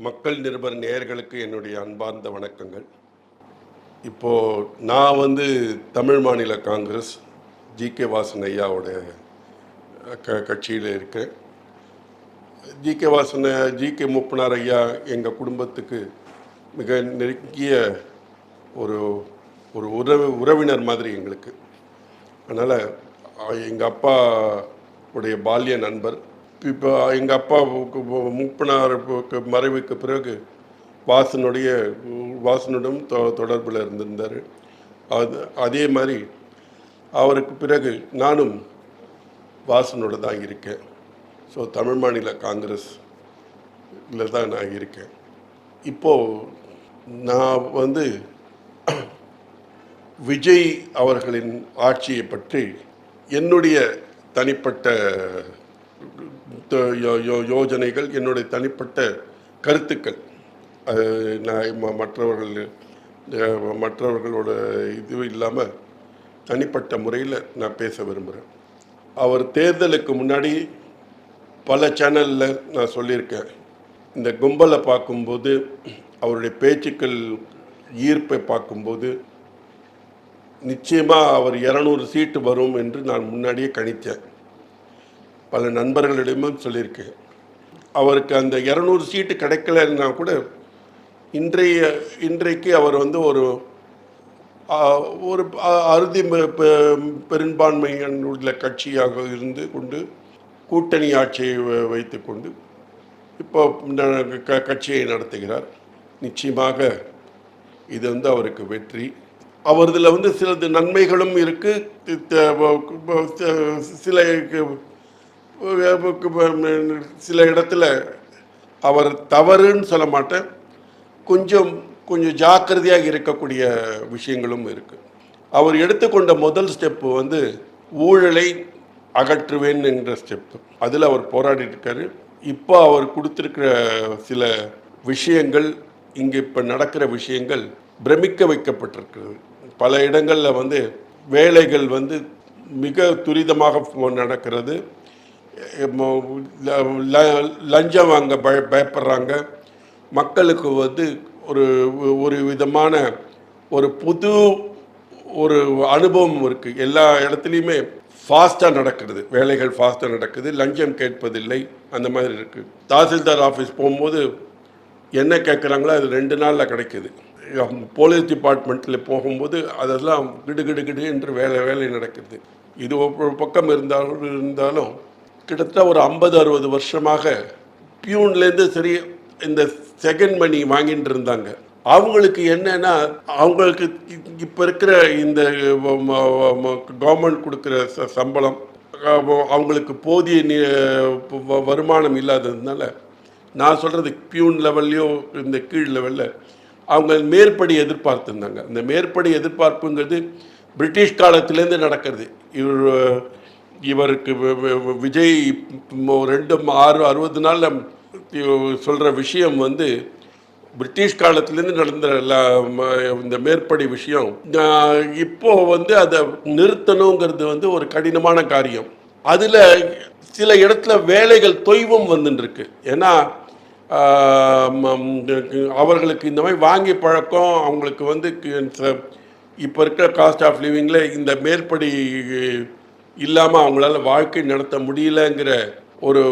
மக்கள் நிருபர் நேயர்களுக்கு என்னுடைய அன்பார்ந்த வணக்கங்கள். இப்போது நான் தமிழ் மாநில காங்கிரஸ் ஜி.கே. வாசன் ஐயாவோட கட்சியில் இருக்கேன். ஜி.கே. வாசன் ஜி.கே. மூப்பனார் ஐயா எங்கள் குடும்பத்துக்கு மிக நெருங்கிய ஒரு ஒரு உறவினர் மாதிரி எங்களுக்கு. அதனால் எங்கள் அப்பாவுடைய பால்ய நண்பர். இப்போ எங்கள் அப்பா மூப்பனார் மறைவுக்கு பிறகு வாசனுடன் தொடர்பில் இருந்திருந்தார். அதே மாதிரி அவருக்கு பிறகு நானும் வாசனோடு தான் இருக்கேன். ஸோ தமிழ் மாநில காங்கிரஸில் தான் நான் இருக்கேன். இப்போது நான் விஜய் அவர்களின் ஆட்சியை பற்றி என்னுடைய தனிப்பட்ட யோஜனைகள், என்னுடைய தனிப்பட்ட கருத்துக்கள், நான் மற்றவர்களோட இது இல்லாமல் தனிப்பட்ட முறையில் நான் பேச விரும்புகிறேன். அவர் தேர்தலுக்கு முன்னாடி பல சேனலில் நான் சொல்லியிருக்கேன். இந்த கும்பலை பார்க்கும்போது, அவருடைய பேச்சுக்கள் ஈர்ப்பை பார்க்கும்போது நிச்சயமாக அவர் 200 சீட்டு வரும் என்று நான் முன்னாடியே கணித்தேன். பல நண்பர்களிடமும் சொல்லியிருக்கேன். அவருக்கு அந்த 200 சீட்டு கிடைக்கலன்னா கூட இன்றைக்கு அவர் ஒரு ஒரு அறுதி பெரும்பான்மையின் உள்ள கட்சியாக இருந்து கொண்டு கூட்டணி ஆட்சியை வைத்து கொண்டு இப்போ கட்சியை நடத்துகிறார். நிச்சயமாக இது அவருக்கு வெற்றி. அவரதில் சிலது நன்மைகளும் இருக்குது, சில இடத்துல அவர் தவறுன்னு சொல்ல மாட்டேன், கொஞ்சம் ஜாக்கிரதையாக இருக்கக்கூடிய விஷயங்களும் இருக்குது. அவர் எடுத்துக்கொண்ட முதல் ஸ்டெப்பு ஊழலை அகற்றுவேன் என்ற ஸ்டெப்பு. அதில் அவர் போராடிட்டு இருக்காரு. இப்போ அவர் கொடுத்துருக்கிற சில விஷயங்கள், இங்கே இப்போ நடக்கிற விஷயங்கள் பிரமிக்க வைக்கப்பட்டிருக்கிறது. பல இடங்களில் வேலைகள் மிக துரிதமாக நடக்கிறது. லஞ்சம் வாங்க பயப்படுறாங்க. மக்களுக்கு ஒரு விதமான ஒரு புது ஒரு அனுபவம் இருக்குது. எல்லா இடத்துலையுமே ஃபாஸ்ட்டாக நடக்கிறது, வேலைகள் ஃபாஸ்ட்டாக நடக்குது, லஞ்சம் கேட்பதில்லை, அந்த மாதிரி இருக்குது. தாசில்தார் ஆஃபீஸ் போகும்போது என்ன கேட்குறாங்களோ அது 2 நாளில் கிடைக்குது. போலீஸ் டிபார்ட்மெண்ட்டில் போகும்போது அதெல்லாம் கிடு என்று வேலை நடக்குது. இது ஒரு பக்கம் இருந்தாலும் கிட்டத்தட்ட ஒரு 50-60 வருஷமாக பியூன்லேருந்து சரி இந்த செகண்ட் மணி வாங்கிட்டு இருந்தாங்க. அவங்களுக்கு என்னன்னா, அவங்களுக்கு இப்போ இருக்கிற இந்த கவர்மெண்ட் கொடுக்குற சம்பளம், அவங்களுக்கு போதிய வருமானம் இல்லாததுனால, நான் சொல்கிறது பியூன் லெவல்லையோ இந்த கீழ் லெவலில் அவங்க மேற்படி எதிர்பார்த்துருந்தாங்க. இந்த மேற்படி எதிர்பார்ப்புங்கிறது பிரிட்டிஷ் காலத்திலேருந்து நடக்கிறது. இவருக்கு விஜய் 60 நாளில் சொல்கிற விஷயம் பிரிட்டிஷ் காலத்திலேருந்து நடந்த இந்த மேற்படி விஷயம். இப்போது அதை நிறுத்தணுங்கிறது ஒரு கடினமான காரியம். அதில் சில இடத்துல வேலைகள் தொய்வும் வந்துருக்கு. ஏன்னா அவர்களுக்கு இந்த மாதிரி வாங்கி பழக்கம், அவங்களுக்கு இப்போ இருக்கிற காஸ்ட் ஆஃப் லிவிங்கில் இந்த மேற்படி இல்லாமல் அவங்களால வாழ்க்கை நடத்த முடியலங்கிற ஒரு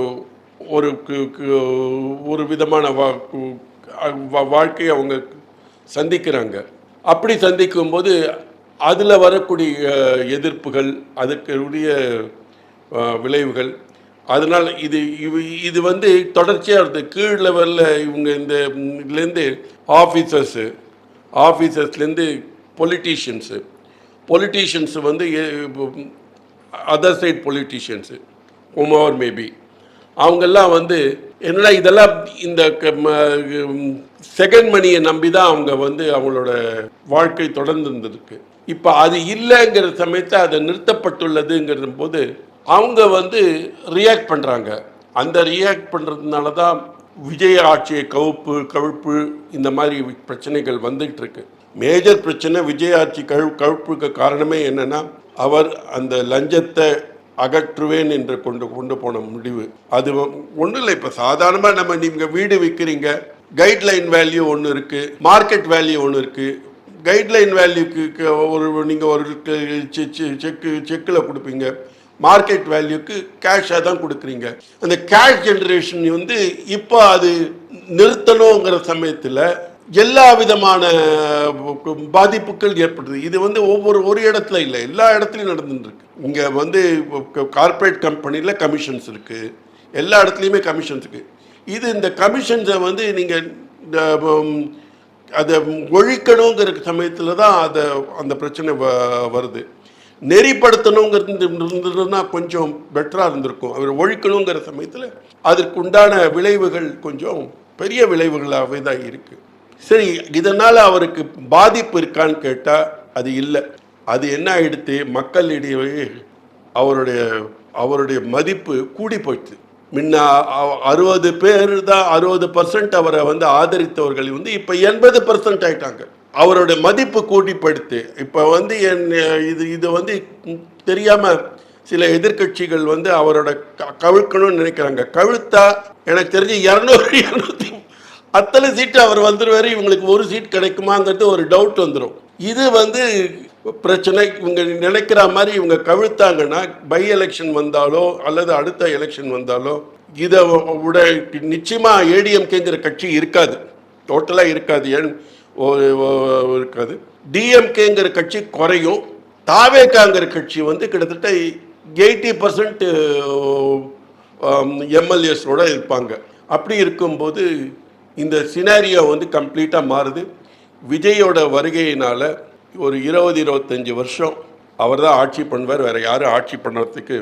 ஒரு ஒரு விதமான வாழ்க்கையை அவங்க சந்திக்கிறாங்க. அப்படி சந்திக்கும்போது அதில் வரக்கூடிய எதிர்ப்புகள், அதுக்குரிய விளைவுகள், அதனால் இது தொடர்ச்சியாக இருக்குது. கீழ் லெவலில் இவங்க இதுலேருந்து ஆஃபீஸர்ஸ்லேருந்து politicians other side politicians whomever maybe, அவங்கெல்லாம் என்னடா இதெல்லாம் இந்த செகண்ட் மணியை நம்பி தான் அவங்க அவங்களோட வாழ்க்கை தொடர்ந்து இருந்திருக்கு. இப்போ அது இல்லைங்கிற சமயத்தில் அதை நிறுத்தப்பட்டுள்ளதுங்கிற போது அவங்க ரியாக்ட் பண்ணுறாங்க. அந்த ரியாக்ட் பண்ணுறதுனால தான் விஜய் ஆட்சியை கவிழ்ப்பு இந்த மாதிரி பிரச்சனைகள் வந்துகிட்டு இருக்கு. மேஜர் பிரச்சனை விஜய் ஆட்சி கவிழ்ப்புக்கு காரணமே என்னென்னா, அவர் அந்த லஞ்சத்தை அகற்றுவேன் என்று கொண்டு போன முடிவு. அது ஒன்றும் இல்லை. இப்போ சாதாரணமாக நீங்கள் வீடு விற்கிறீங்க, கைட்லைன் வேல்யூ ஒன்று இருக்குது, மார்க்கெட் வேல்யூ ஒன்று இருக்குது. கைட்லைன் வேல்யூக்கு நீங்கள் ஒரு செக்கில் கொடுப்பீங்க, மார்க்கெட் வேல்யூக்கு கேஷாக தான் கொடுக்குறீங்க. அந்த கேஷ் ஜென்ரேஷன் வந்து இப்போ அது நிறுத்தணுங்கிற சமயத்தில் எல்லா விதமான பாதிப்புகள் ஏற்படுது. இது வந்து ஒரு இடத்துல இல்லை, எல்லா இடத்துலையும் நடந்துருக்கு. இங்கே வந்து கார்ப்பரேட் கம்பெனியில் கமிஷன்ஸ் இருக்குது, எல்லா இடத்துலையுமே கமிஷன்ஸ் இருக்குது. இந்த கமிஷன்ஸை வந்து நீங்கள் அதை ஒழிக்கணுங்கிற சமயத்தில் தான் அந்த பிரச்சனை வருது. நெறிப்படுத்தணுங்கிறதுனா கொஞ்சம் பெட்டராக இருந்திருக்கும். அவர் ஒழிக்கணுங்கிற சமயத்தில் அதற்கு உண்டான விளைவுகள் கொஞ்சம் பெரிய விளைவுகளாகவே தான் இருக்குது. சரி, இதனால் அவருக்கு பாதிப்பு இருக்கான்னு கேட்டால் அது இல்லை. அது என்ன ஆகிடுத்து, மக்களிடையே அவருடைய மதிப்பு கூடி போயிடுச்சு. முன்ன 60 பேர் தான், 60% அவரை வந்து ஆதரித்தவர்கள் வந்து இப்போ 80% ஆயிட்டாங்க. அவருடைய மதிப்பு கூட்டிப்படுத்து. இப்போ வந்து இது வந்து தெரியாமல் சில எதிர்கட்சிகள் வந்து அவரோட கவிழ்க்கணும்னு நினைக்கிறாங்க. கவிழ்த்தா எனக்கு தெரிஞ்சு 200 அத்தனை சீட்டு அவர் வந்துடுவார், இவங்களுக்கு ஒரு சீட் கிடைக்குமாங்கிறது ஒரு டவுட் வந்துடும். இது வந்து பிரச்சனை. இவங்க நினைக்கிற மாதிரி இவங்க கவிழ்த்தாங்கன்னா பை எலெக்ஷன் வந்தாலோ அல்லது அடுத்த எலெக்ஷன் வந்தாலோ இதை விட நிச்சயமாக ஏடிஎம்கேங்கிற கட்சி இருக்காது, டோட்டலாக இருக்காது. ஏன் இருக்காது. டிஎம்கேங்கிற கட்சி குறையும், தாவேகாங்கிற கட்சி வந்து கிட்டத்தட்ட 80% எம்எல்ஏஸோட இருப்பாங்க. அப்படி இருக்கும்போது இந்த சினாரியோ வந்து கம்ப்ளீட்டாக மாறுது. விஜயோட வருகையினால் ஒரு 20-25 வருஷம் அவர் தான் ஆட்சி பண்ணுவார், வேறு யாரும் ஆட்சி பண்ணுறதுக்கு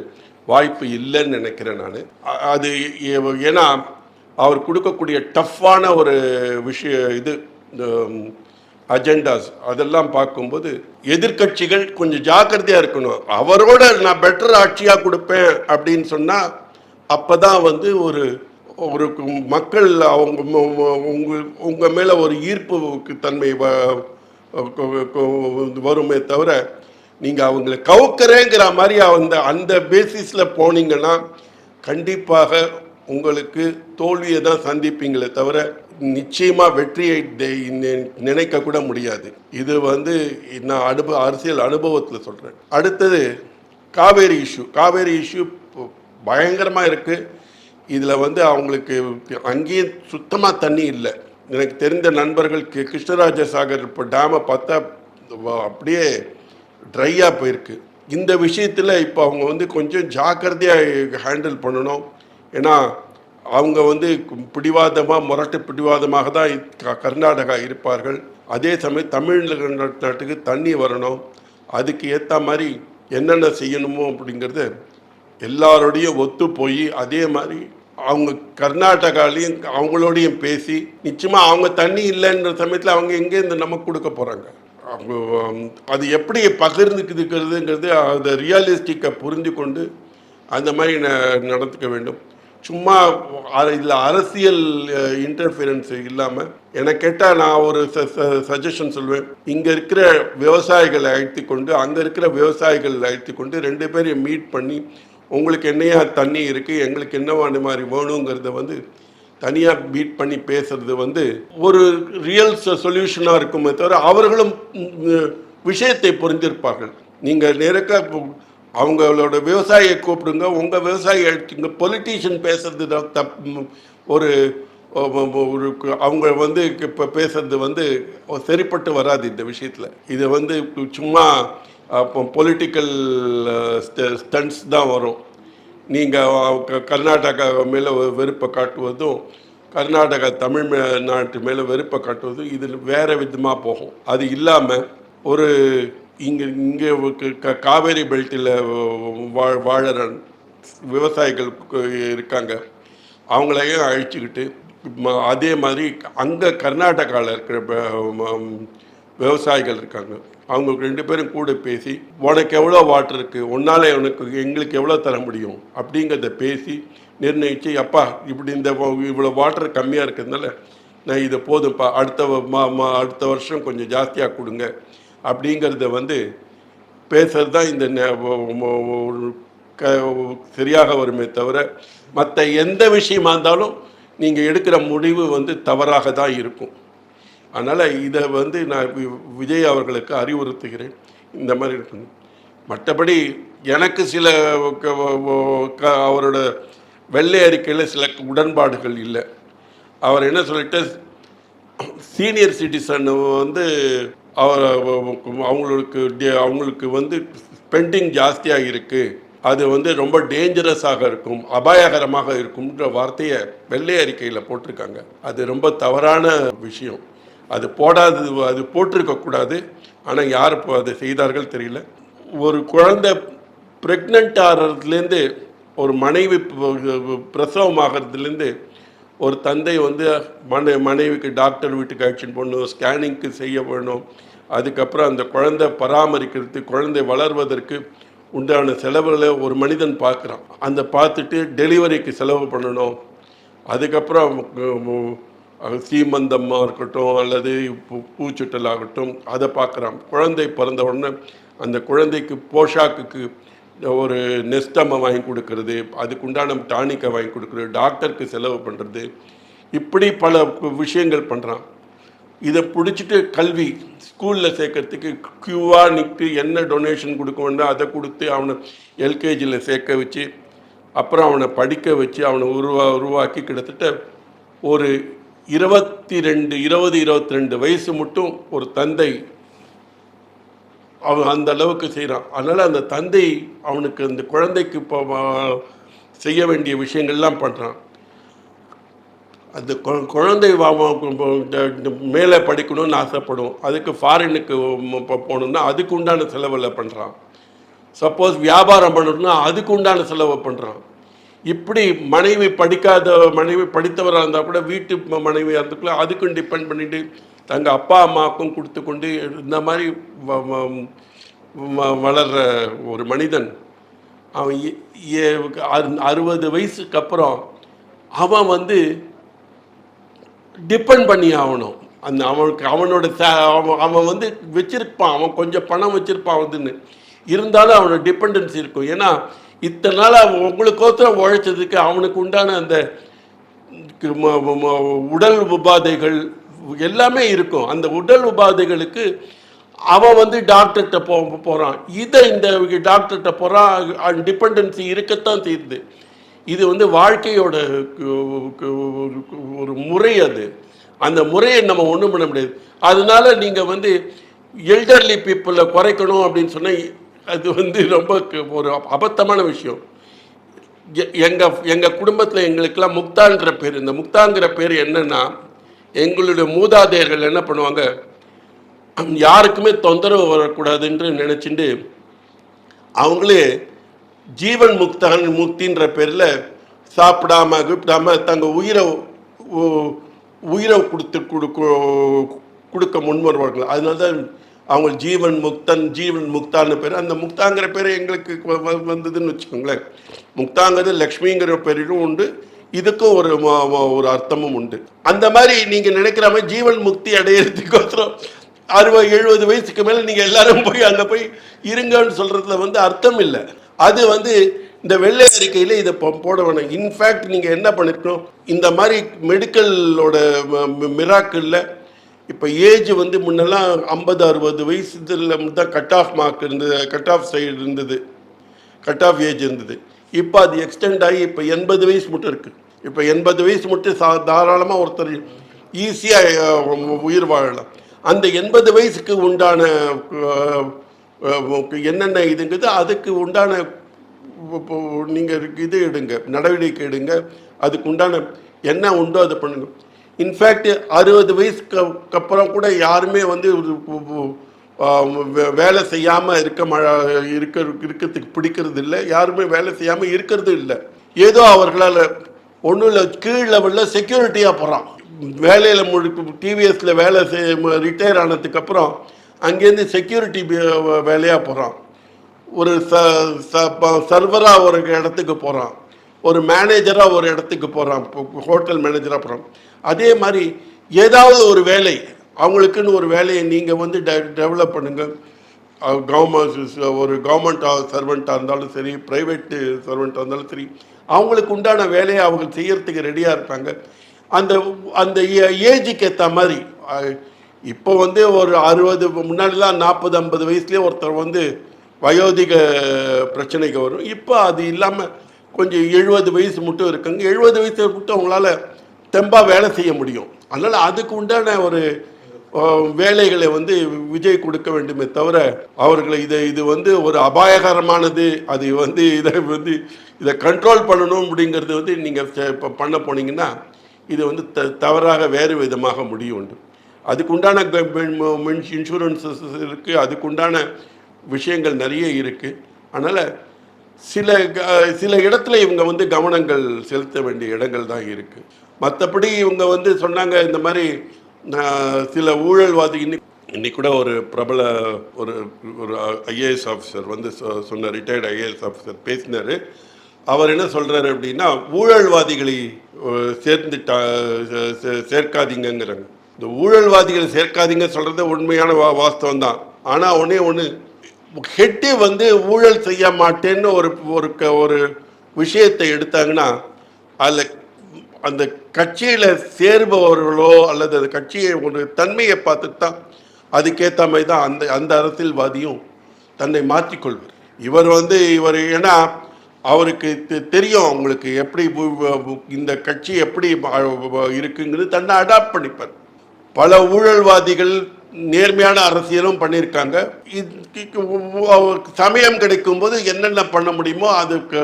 வாய்ப்பு இல்லைன்னு நினைக்கிறேன் நான். அது ஏன்னா அவர் கொடுக்கக்கூடிய டஃப்பான ஒரு விஷயம் இந்த அஜெண்டாஸ் அதெல்லாம் பார்க்கும்போது எதிர்கட்சிகள் கொஞ்சம் ஜாக்கிரதையாக இருக்கணும். அவரோட நான் பெட்டர் ஆட்சியாக கொடுப்பேன் அப்படின்னு சொன்னால் அப்போ தான் வந்து ஒரு மக்கள் உங்கள் மேலே ஒரு ஈர்ப்பு தன்மை வருமே தவிர நீங்கள் அவங்களை கவுக்கிறேங்கிற மாதிரி அந்த பேசிஸில் போனீங்கன்னா கண்டிப்பாக உங்களுக்கு தோல்வியை தான் சந்திப்பீங்களே தவிர நிச்சயமாக வெற்றியை நினைக்க கூட முடியாது. இது வந்து நான் அரசியல் அனுபவத்தில் சொல்கிறேன். அடுத்தது காவேரி இஷ்யூ பயங்கரமாக இருக்குது. இதில் வந்து அவங்களுக்கு அங்கேயும் சுத்தமாக தண்ணி இல்லை. எனக்கு தெரிந்த நண்பர்களுக்கு கிருஷ்ணராஜ சாகர் இப்போ டேமை பார்த்தா அப்படியே ட்ரையாக போயிருக்கு. இந்த விஷயத்தில் இப்போ அவங்க வந்து கொஞ்சம் ஜாக்கிரதையாக ஹேண்டில் பண்ணணும். ஏன்னா அவங்க வந்து முரட்டு பிடிவாதமாக தான் கர்நாடகா இருப்பார்கள். அதே சமயம் தமிழ்நாட்டுக்கு தண்ணி வரணும், அதுக்கு ஏற்ற மாதிரி என்னென்ன செய்யணுமோ அப்படிங்கிறது எல்லாரோடையும் ஒத்து போய் அதே மாதிரி அவங்க கர்நாடகாலையும் அவங்களோடையும் பேசி நிச்சயமாக அவங்க தண்ணி இல்லைன்ற சமயத்தில் அவங்க எங்கேருந்து நமக்கு கொடுக்க போகிறாங்க. அவங்க அது எப்படி பகிர்ந்துக்கிறதுங்கிறது அதை ரியலிஸ்டிக்கை புரிஞ்சு கொண்டு அந்த மாதிரி நடந்துக்க வேண்டும். சும்மா இதில் அரசியல் இன்டர்ஃபியரன்ஸ் இல்லாமல் எனக்கு கேட்டால் நான் ஒரு சஜஷன் சொல்வேன். இங்கே இருக்கிற விவசாயிகளை அழைத்து கொண்டு அங்கே இருக்கிற விவசாயிகள் அழைத்து கொண்டு 2 பேரையும் மீட் பண்ணி உங்களுக்கு என்னையா தண்ணி இருக்குது, எங்களுக்கு என்ன மாதிரி வேணுங்கிறத வந்து தனியாக மீட் பண்ணி பேசுறது வந்து ஒரு ரியல் சொல்யூஷனாக இருக்குமே தவிர அவர்களும் விஷயத்தை புரிந்திருப்பார்கள். நீங்கள் நேரக்காக அவங்களோட விவசாயியை கூப்பிடுங்க, உங்கள் விவசாயி அழைச்சிங்க. பொலிட்டீஷியன் பேசுறது ஒரு அவங்க வந்து இப்போ பேசுறது வந்து சரிப்பட்டு வராது இந்த விஷயத்தில். இது வந்து சும்மா பொலிட்டிக்கல் ஸ்டண்ட்ஸ் தான் வரும். நீங்கள் கர்நாடகா மேலே வெறுப்பை காட்டுவதும் கர்நாடகா தமிழ்நாட்டு மேலே வெறுப்பை காட்டுவதும் இது வேறு விதமாக போகும். அது இல்லாமல் ஒரு இங்கே காவேரி பெல்ட்டில் வாழற விவசாயிகள் இருக்காங்க, அவங்களையும் அழைச்சிக்கிட்டு அதே மாதிரி அங்கே கர்நாடகாவில் இருக்கிற விவசாயிகள் இருக்காங்க, அவங்க 2 பேரும் கூட பேசி உனக்கு எவ்வளோ வாட்டர் இருக்குது, உன்னால் எங்களுக்கு எவ்வளோ தர முடியும் அப்படிங்கிறத பேசி நிர்ணயித்து, அப்பா இப்படி இவ்வளோ வாட்டர் கம்மியாக இருக்கிறதுனால நான் இதை போதும்ப்பா, அடுத்த வருஷம் கொஞ்சம் ஜாஸ்தியாக கொடுங்க அப்படிங்கிறத வந்து பேசுறது தான் இந்த சரியாக வருமே தவிர மற்ற எந்த விஷயமா இருந்தாலும் நீங்கள் எடுக்கிற முடிவு வந்து தவறாக தான் இருக்கும். அதனால் இதை வந்து நான் விஜய் அவர்களுக்கு அறிவுறுத்துகிறேன், இந்த மாதிரி இருக்கணும். மற்றபடி எனக்கு சில அவரோட வெள்ளை அறிக்கையில் சில உடன்பாடுகள் இல்லை. அவர் என்ன சொல்லிட்டு, சீனியர் சிட்டிசன் வந்து அவர் அவங்களுக்கு வந்து ஸ்பெண்டிங் ஜாஸ்தியாக இருக்குது, அது வந்து ரொம்ப டேஞ்சரஸாக இருக்கும், அபாயகரமாக இருக்கும்ன்ற வார்த்தையை வெள்ளை அறிக்கையில் போட்டிருக்காங்க. அது ரொம்ப தவறான விஷயம். அது போட்டிருக்கக்கூடாது. ஆனால் யார் இப்போ அதை செய்தார்கள் தெரியல. ஒரு குழந்தை ப்ரெக்னென்ட் ஆகிறதுலேருந்து, ஒரு மனைவி பிரசவம் ஆகிறதுலேருந்து, ஒரு தந்தை வந்து மனைவிக்கு டாக்டர் வீட்டுக்கு அழைச்சின்னு போகணும், ஸ்கேனிங்க்கு செய்ய வேணும், அதுக்கப்புறம் அந்த குழந்தை பராமரிக்கிறது, குழந்தை வளர்வதற்கு உண்டான செலவுகளை ஒரு மனிதன் பார்க்குறான். அந்த பார்த்துட்டு டெலிவரிக்கு செலவு பண்ணணும், அதுக்கப்புறம் சீமந்தமாக இருக்கட்டும் அல்லது பூச்சுட்டல் ஆகட்டும் அதை பார்க்குறான். குழந்தை பிறந்த உடனே அந்த குழந்தைக்கு போஷாக்குக்கு ஒரு நெஸ்டம்மை வாங்கி கொடுக்கறது, அதுக்குண்டான டானிக்கை வாங்கி கொடுக்குறது, டாக்டருக்கு செலவு பண்ணுறது, இப்படி பல விஷயங்கள் பண்ணுறான். இதை பிடிச்சிட்டு கல்வி ஸ்கூலில் சேர்க்கறதுக்கு க்யூவாக நிற்று என்ன டொனேஷன் கொடுக்க வேண்டாம் அதை கொடுத்து அவனை எல்கேஜியில் சேர்க்க வச்சு, அப்புறம் அவனை படிக்க வச்சு அவனை உருவாக்கி கிட்டத்தட்ட ஒரு 22 வயசு மட்டும் ஒரு தந்தை அவன் அந்த அளவுக்கு செய்கிறான். அதனால் அந்த தந்தை அவனுக்கு அந்த குழந்தைக்கு இப்போ செய்ய வேண்டிய விஷயங்கள்லாம் பண்ணுறான். அந்த குழந்தை மேலே படிக்கணும்னு ஆசைப்படும், அதுக்கு ஃபாரினுக்கு போகணுன்னா அதுக்கு உண்டான செலவில் பண்ணுறான். சப்போஸ் வியாபாரம் பண்ணணும்னா அதுக்கு உண்டான செலவை பண்ணுறான். இப்படி மனைவி படித்தவராக இருந்தால் கூட வீட்டு மனைவியாக இருந்துக்குள்ள அதுக்கும் டிபெண்ட் பண்ணிட்டு தங்கள் அப்பா அம்மாவுக்கும் கொடுத்து கொண்டு இந்த மாதிரி வளர்கிற ஒரு மனிதன் அவன் 60 வயசுக்கு அப்புறம் அவன் வந்து டிபெண்ட் பண்ணி ஆகணும். அந்த அவனோட அவன் வந்து வச்சிருப்பான், அவன் கொஞ்சம் பணம் வச்சிருப்பான் வந்துன்னு இருந்தாலும் அவனோட டிபெண்டன்சி இருக்கும். ஏன்னா இத்தனை நாள் உங்களுக்கோசரம் உழைச்சதுக்கு அவனுக்கு உண்டான அந்த உடல் உபாதைகள் எல்லாமே இருக்கும். அந்த உடல் உபாதைகளுக்கு அவன் வந்து டாக்டர்கிட்ட போகிறான், இந்த டாக்டர்கிட்ட போகிறான், டிபெண்டன்சி இருக்கத்தான் செய்யுது. இது வந்து வாழ்க்கையோட ஒரு முறை. அது அந்த முறையை நம்ம ஒன்றும் பண்ண முடியாது. அதனால நீங்கள் வந்து எல்டர்லி பீப்புளை குறைக்கணும் அப்படின்னு சொன்னால் அது வந்து ரொம்ப ஒரு அபத்தமான விஷயம். எங்கள் குடும்பத்தில் எங்களுக்கெல்லாம் முக்தாங்கிற பேர், இந்த முக்தாங்கிற பேர் என்னன்னா, எங்களுடைய மூதாதையர்கள் என்ன பண்ணுவாங்க, யாருக்குமே தொந்தரவு வரக்கூடாதுன்று நினச்சிட்டு அவங்களே ஜீவன் முக்தின்ற பேரில் சாப்பிடாம கிப்பிடாம தங்கள் உயிரை கொடுக்க முன் வருவார்கள். அதனால தான் அவங்க ஜீவன் முக்தான்னு பேர். அந்த முக்தாங்கிற பேர் எங்களுக்கு வந்ததுன்னு வச்சுக்கோங்களேன். முக்தாங்கிறது லக்ஷ்மிங்கிற பேரும் உண்டு, இதுக்கும் ஒரு அர்த்தமும் உண்டு. அந்த மாதிரி நீங்கள் நினைக்கிற மாதிரி ஜீவன் முக்தி அடையிறதுக்கோசரம் 60-70 வயசுக்கு மேலே நீங்கள் எல்லாரும் போய் அங்கே போய் இருங்கன்னு சொல்கிறதுல வந்து அர்த்தம் இல்லை. அது வந்து இந்த வெள்ளை அறிக்கையில் இதை போட வேணும். இன்ஃபேக்ட் நீங்கள் என்ன பண்ணிருக்கணும், இந்த மாதிரி மெடிக்கலோட மிராக்கிளில் இப்போ ஏஜ் வந்து முன்னெல்லாம் 50-60 வயசுல தான் கட் ஆஃப் மார்க் இருந்தது, கட் ஆஃப் சைடு இருந்தது, கட் ஆஃப் ஏஜ் இருந்தது. இப்போ அது எக்ஸ்டெண்ட் ஆகி இப்போ 80 வயசு மட்டும் இருக்குது. இப்போ 80 வயசு மட்டும் தாராளமாக ஒருத்தர் ஈஸியாக உயிர் வாழலாம். அந்த 80 வயசுக்கு உண்டான என்னென்ன இதுங்கிறது அதுக்கு உண்டான நீங்கள் இது எடுங்க, நடவடிக்கை எடுங்க, அதுக்கு உண்டான என்ன உண்டோ அதை பண்ணுங்க. இன்ஃபேக்ட் 60 வயசுக்கு அப்புறம் கூட யாருமே வந்து வேலை செய்யாமல் இருக்கிறதுக்கு பிடிக்கிறது இல்லை, யாருமே வேலை செய்யாமல் இருக்கிறது இல்லை. ஏதோ அவர்களால் ஒன்றும் இல்லை, கீழ் லெவலில் செக்யூரிட்டியாக போகிறான். வேலையில் டிவிஎஸில் வேலை ரிட்டையர் ஆனதுக்கப்புறம் அங்கேருந்து செக்யூரிட்டி வேலையாக போகிறான், ஒரு சர்வராக ஒரு இடத்துக்கு போகிறான், ஒரு மேனேஜராக ஒரு இடத்துக்கு போகிறான், ஹோட்டல் மேனேஜராக போகிறான். அதே மாதிரி ஏதாவது ஒரு வேலை அவங்களுக்குன்னு ஒரு வேலையை நீங்கள் வந்து டெவலப் பண்ணுங்கள். ஒரு கவர்மெண்ட் சர்வெண்ட்டாக இருந்தாலும் சரி, ப்ரைவேட்டு சர்வெண்ட்டாக இருந்தாலும் சரி, அவங்களுக்கு உண்டான வேலையை அவங்க செய்யறதுக்கு ரெடியாக இருப்பாங்க. அந்த அந்த ஏஜுக்கு ஏற்ற மாதிரி இப்போ வந்து ஒரு 60 முன்னாடிலாம் 40 50 வயசுலேயே ஒருத்தர் வந்து வயோதிக பிரச்சனைக்கு வரும். இப்போ அது இல்லாமல் கொஞ்சம் 70 வயசு மட்டும் இருக்குங்க. 70 வயசு மட்டும் அவங்களால தெம்பாக வேலை செய்ய முடியும். அதனால் அதுக்கு உண்டான ஒரு வேலைகளை வந்து விஜய் கொடுக்க வேண்டுமே தவிர அவர்களை இது வந்து ஒரு அபாயகரமானது, அது வந்து இதை கண்ட்ரோல் பண்ணணும் அப்படிங்கிறது வந்து நீங்கள் இப்போ பண்ண போனீங்கன்னா இது வந்து தவறாக வேறு விதமாக முடியும் உண்டு. அதுக்குண்டான இன்சூரன்ஸஸ் இருக்குது, அதுக்குண்டான விஷயங்கள் நிறைய இருக்குது. அதனால் சில இடத்துல இவங்க வந்து கவனங்கள் செலுத்த வேண்டிய இடங்கள் தான் இருக்குது. மற்றபடி இவங்க வந்து சொன்னாங்க இந்த மாதிரி சில ஊழல்வாதி இன்னைக்கு கூட ஒரு பிரபல ஒரு ஐஏஎஸ் ஆஃபீஸர் வந்து சொன்ன ரிட்டையர்டு ஐஏஎஸ் ஆஃபீஸர் பேசினார். அவர் என்ன சொல்கிறாரு அப்படின்னா, ஊழல்வாதிகளை சேர்க்காதீங்கிறாங்க. இந்த ஊழல்வாதிகளை சேர்க்காதீங்க சொல்கிறது உண்மையான வாஸ்தவம் தான். ஆனால் ஒன்று ஹெட்டு வந்து ஊழல் செய்ய மாட்டேன்னு ஒரு விஷயத்தை எடுத்தாங்கன்னா அதில் அந்த கட்சியில் சேருபவர்களோ அல்லது அந்த கட்சியை ஒரு தன்மையை பார்த்துட்டு தான் அதுக்கேற்ற மாதிரி தான் அந்த அரசியல்வாதியும் தன்னை மாற்றிக்கொள்வார். இவர் ஏன்னா அவருக்கு தெரியும் அவங்களுக்கு எப்படி இந்த கட்சி எப்படி இருக்குங்கிறது தன்னை அடாப்ட் பண்ணிப்பார். பல ஊழல்வாதிகள் நேர்மையான அரசியலும் பண்ணியிருக்காங்க. சமயம் கிடைக்கும் போது என்னென்ன பண்ண முடியுமோ அதுக்கு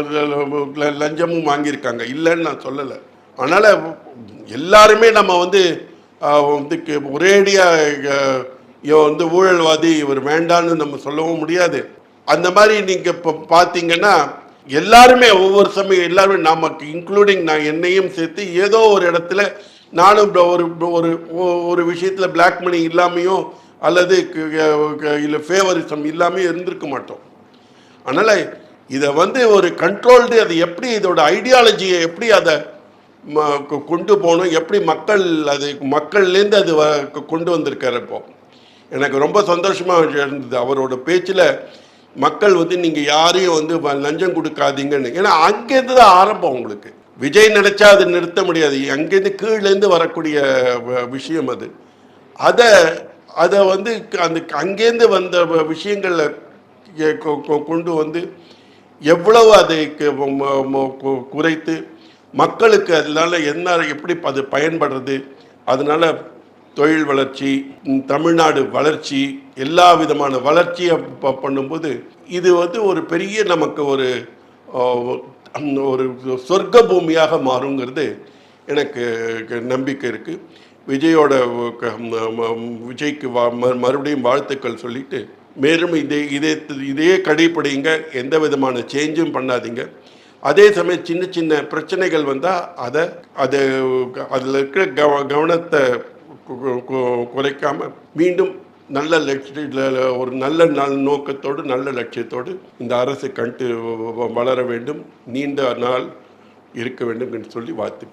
லஞ்சமும் வாங்கியிருக்காங்க, இல்லைன்னு நான் சொல்லலை. அதனால் எல்லாருமே நம்ம வந்து ஒரேடியாக வந்து ஊழல்வாதி இவர் வேண்டான்னு நம்ம சொல்லவும் முடியாது. அந்த மாதிரி நீங்கள் இப்போ பார்த்தீங்கன்னா எல்லாருமே ஒவ்வொரு சமயம் எல்லாருமே நமக்கு இன்க்ளூடிங் நான் என்னையும் சேர்த்து ஏதோ ஒரு இடத்துல நானும் ஒரு விஷயத்தில் பிளாக் மணி இல்லாமையோ அல்லது இல்லை ஃபேவரிசம் இல்லாமையோ இருந்திருக்க மாட்டோம். அதனால் இதை வந்து ஒரு கண்ட்ரோல்டு, அது எப்படி இதோட ஐடியாலஜியை எப்படி அதை கொண்டு போகணும், எப்படி மக்கள்லேருந்து அது கொண்டு வந்திருக்காரு. இப்போ எனக்கு ரொம்ப சந்தோஷமாக இருந்தது அவரோட பேச்சில். மக்கள் வந்து நீங்கள் யாரையும் வந்து லஞ்சம் கொடுக்காதீங்கன்னு, ஏன்னா அங்கேருந்து தான் ஆரம்பம். உங்களுக்கு விஜய் நினைச்சா அது நிறுத்த முடியாது, அங்கேருந்து கீழேருந்து வரக்கூடிய விஷயம் அது. அதை வந்து அங்கேருந்து வந்த விஷயங்களை கொண்டு வந்து எவ்வளவு அதை குறைத்து மக்களுக்கு அதனால எப்படி அது பயன்படுறது, அதனால தொழில் வளர்ச்சி, தமிழ்நாடு வளர்ச்சி, எல்லா விதமான வளர்ச்சியை பண்ணும்போது இது வந்து ஒரு பெரிய நமக்கு ஒரு சொர்க்க பூமியாக மாறுங்கிறது எனக்கு நம்பிக்கை இருக்குது. விஜய்க்கு மறுபடியும் வாழ்த்துக்கள் சொல்லிட்டு, மேலும் இதே கடைப்பிடிங்க, எந்த விதமான சேஞ்சும் பண்ணாதீங்க. அதே சமயம் சின்ன சின்ன பிரச்சனைகள் வந்தால் அதில் இருக்கிற கவனத்தை குறைக்காமல் மீண்டும் நல்ல ஒரு நல்ல நோக்கத்தோடு நல்ல லட்சியத்தோடு இந்த அரசு வளர வேண்டும், நீண்ட நாள் இருக்க வேண்டும் என்று சொல்லி வாழ்த்து.